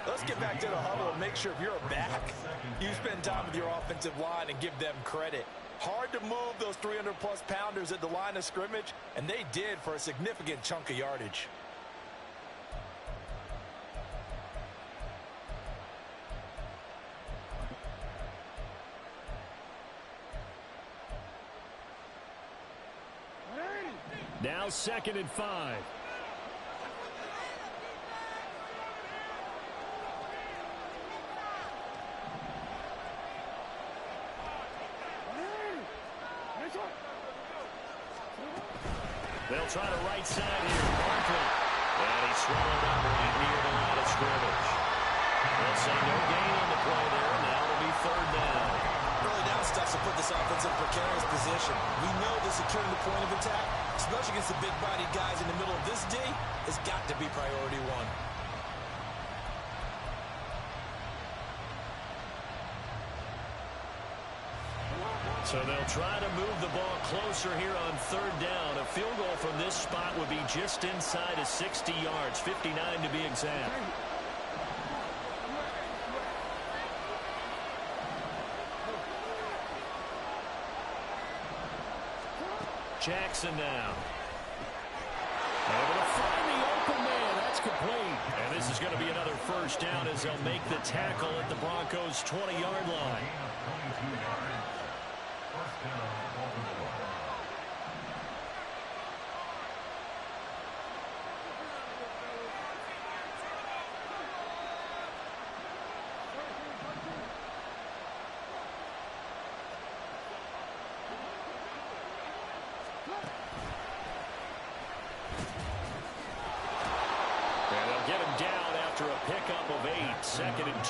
Let's get back to the huddle and make sure if you're a back, you spend time with your offensive line and give them credit. Hard to move those 300-plus pounders at the line of scrimmage, and they did for a significant chunk of yardage. Now 2nd and 5. They'll try to right side here. Barkley. And he's swallowed up right near the line of scrimmage. They'll say no gain on the play there. Now it'll be 3rd down. Early down stuff to put this offense in a precarious position. We know that securing the point of attack, especially against the big-bodied guys in the middle of this D, has got to be priority 1. So they'll try to move the ball closer here on 3rd down. A field goal from this spot would be just inside of 60 yards, 59 to be exact. Jackson now. Able to find the open man. That's complete. And this is going to be another 1st down as they'll make the tackle at the Broncos' 20-yard line.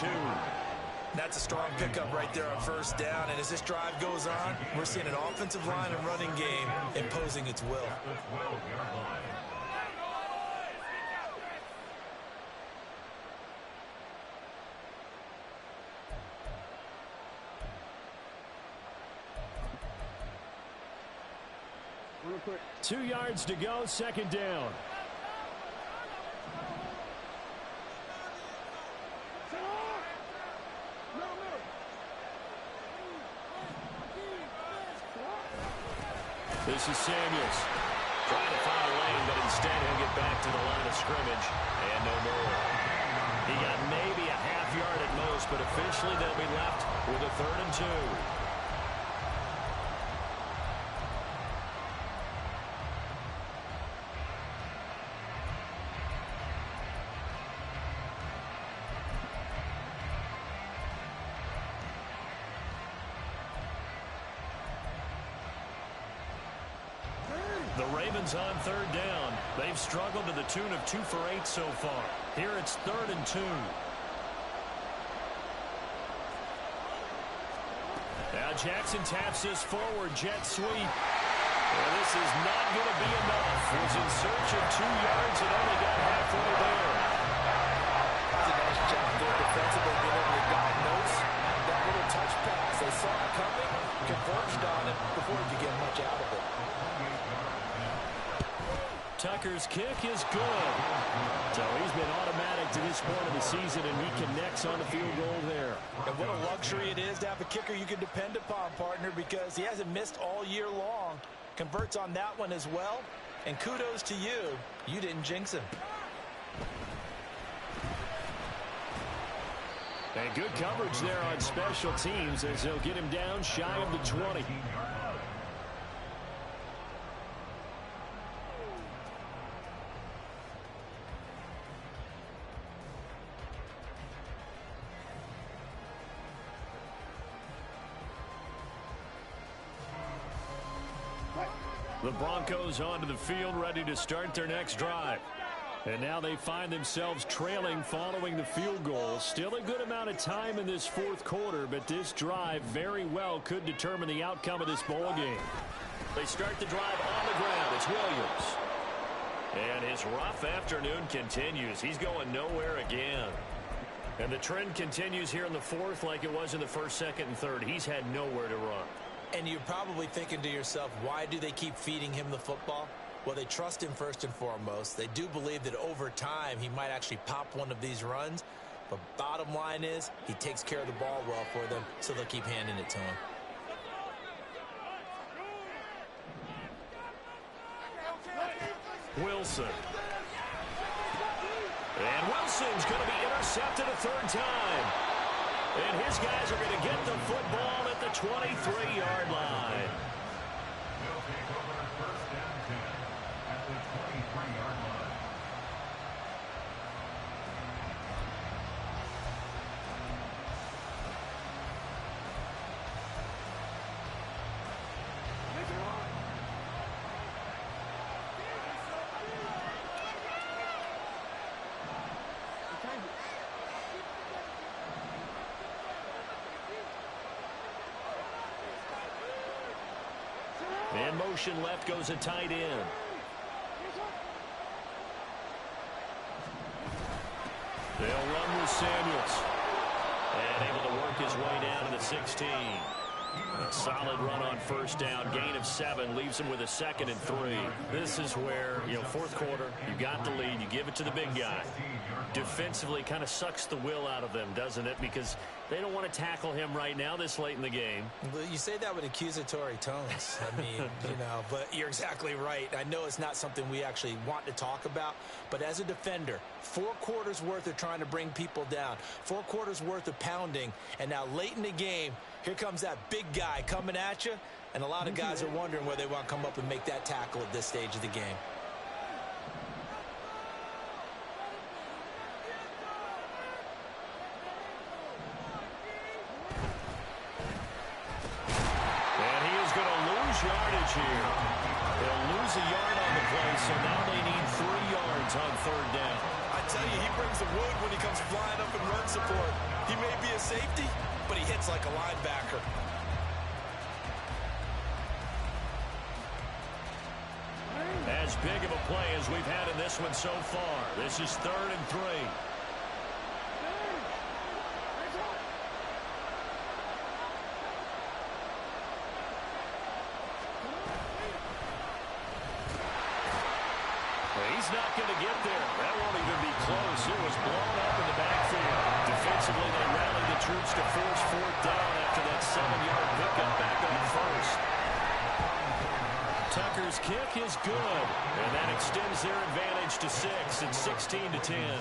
2. That's a strong pickup right there on first down. And as this drive goes on, we're seeing an offensive line and running game imposing its will. Real quick. 2 yards to go, second down. This is Samuels. Trying to find a lane, but instead he'll get back to the line of scrimmage. And no more. He got maybe a half yard at most, but officially they'll be left with a 3rd and 2. The Ravens on 3rd down. They've struggled to the tune of 2 for 8 so far. Here it's 3rd and 2. Now Jackson taps this forward jet sweep. Well, this is not going to be enough. Was in search of 2 yards and only got halfway there. That's a nice job there defensively, being able to diagnose that little touch pass. They saw it coming, converged on it before he could get much out of it. Tucker's kick is good. So he's been automatic to this point of the season, and he connects on the field goal there. And what a luxury it is to have a kicker you can depend upon, partner, because he hasn't missed all year long. Converts on that one as well. And kudos to you. You didn't jinx him. And good coverage there on special teams as they'll get him down shy of the 20. The Broncos onto the field, ready to start their next drive. And now they find themselves trailing following the field goal. Still a good amount of time in this 4th quarter, but this drive very well could determine the outcome of this ball game. They start the drive on the ground. It's Williams. And his rough afternoon continues. He's going nowhere again. And the trend continues here in the 4th like it was in the 1st, 2nd, and 3rd. He's had nowhere to run. And you're probably thinking to yourself, why do they keep feeding him the football? Well, they trust him first and foremost. They do believe that over time he might actually pop one of these runs. But bottom line is he takes care of the ball well for them, so they'll keep handing it to him. Wilson. And Wilson's going to be intercepted a 3rd time. And his guys are going to get the football at the 23-yard line. They'll take over 1st and 10 at the 23-yard line. And motion left goes a tight end. They'll run with Samuels. And able to work his way down to the 16. A solid run on 1st down. Gain of 7 leaves him with a 2nd and 3. This is where, 4th quarter, you got the lead. You give it to the big guy. Defensively kind of sucks the will out of them, doesn't it? Because they don't want to tackle him right now this late in the game. You say that with accusatory tones. I mean, but you're exactly right. I know it's not something we actually want to talk about, but as a defender, 4 quarters worth of trying to bring people down, 4 quarters worth of pounding, and now late in the game, here comes that big guy coming at you, and a lot of guys are wondering whether they want to come up and make that tackle at this stage of the game. Yardage here. They'll lose a yard on the play, so now they need 3 yards on 3rd down. I I tell you, he brings the wood when he comes flying up in run support. He may be a safety, but he hits like a linebacker. As big of a play as we've had in this one so far. This is 3rd and 3. He's not going to get there. That won't even be close. It was blown up in the backfield. Defensively, they rallied the troops to force 4th down after that 7-yard pickup back on the 1st. Tucker's kick is good, and that extends their advantage to 6. It's 16-10.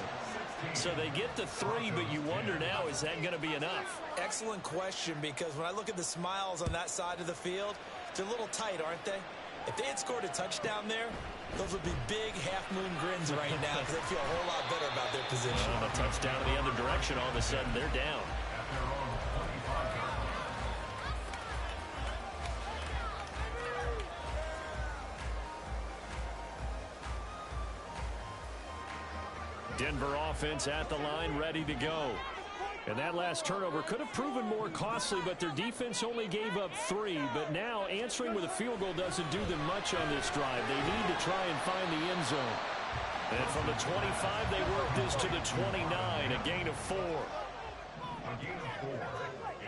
So they get the 3, but you wonder now, is that going to be enough? Excellent question, because when I look at the smiles on that side of the field, they're a little tight, aren't they? If they had scored a touchdown there, those would be big half-moon grins right now because they feel a whole lot better about their position. A touchdown in the other direction, all of a sudden they're down. Denver offense at the line, ready to go. And that last turnover could have proven more costly, but their defense only gave up 3. But now answering with a field goal doesn't do them much on this drive. They need to try and find the end zone. And from the 25, they work this to the 29, a gain of 4. A gain of 4.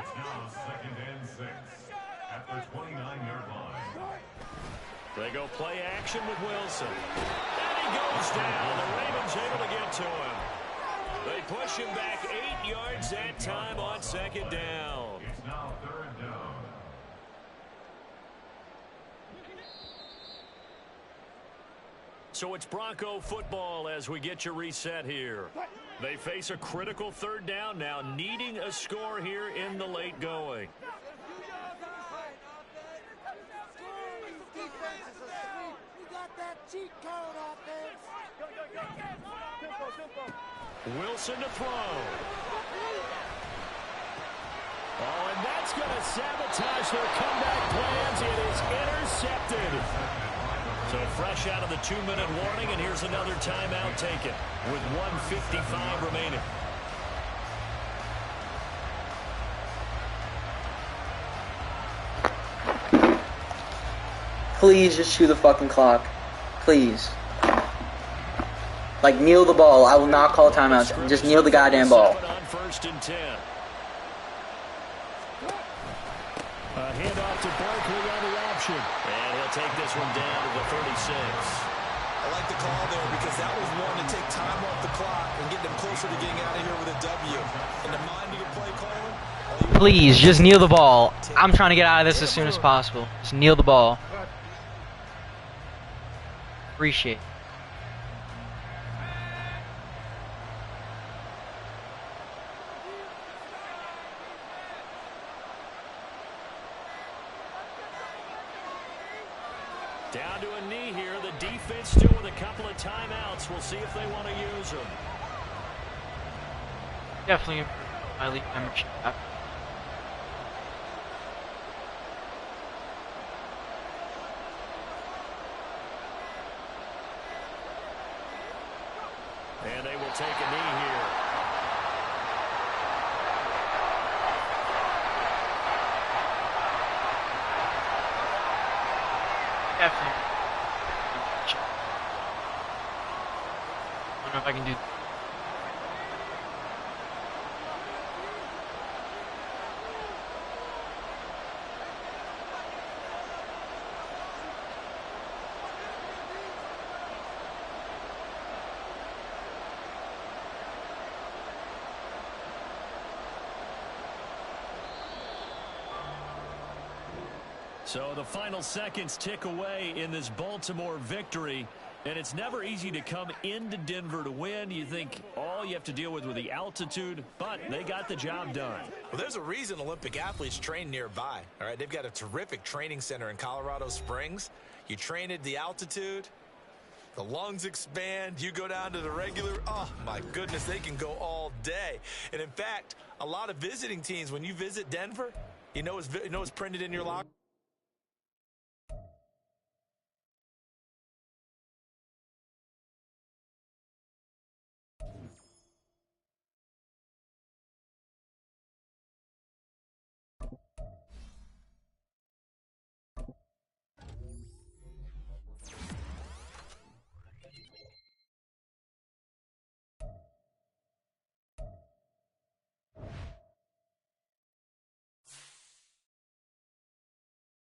It's now 2nd and 6 at the 29-yard line. They go play action with Wilson. And he goes down. The Ravens able to get to him. They push him back 8 yards that time on 2nd down. It's now 3rd down. So it's Bronco football as we get you reset here. They face a critical 3rd down now, needing a score here in the late going. Wilson to throw. Oh, and that's going to sabotage their comeback plans. It is intercepted. So fresh out of the 2-minute warning, and here's another timeout taken with 1:55 remaining. Please just chew the fucking clock. Please. Like, kneel the ball. I will not call timeouts. Just kneel the goddamn ball. On 1st and 10. A handoff to Barkley on the option. And he'll take this one down to the 36. I like the call there because that was one to take time off the clock and get them closer to getting out of here with a W. In the mind of your play caller, Please, just kneel the ball. I'm trying to get out of this as soon as possible. Just kneel the ball. Appreciate it. Down to a knee here. The defense still with a couple of timeouts. We'll see if they want to use them. Definitely my league membership. And they will take a knee here. Definitely. I don't know if I can do. So the final seconds tick away in this Baltimore victory, and it's never easy to come into Denver to win. You think all you have to deal with the altitude, but they got the job done. Well, there's a reason Olympic athletes train nearby. All right, they've got a terrific training center in Colorado Springs. You train at the altitude, the lungs expand, you go down to the regular. Oh, my goodness, they can go all day. And, in fact, a lot of visiting teams, when you visit Denver, you know it's printed in your locker.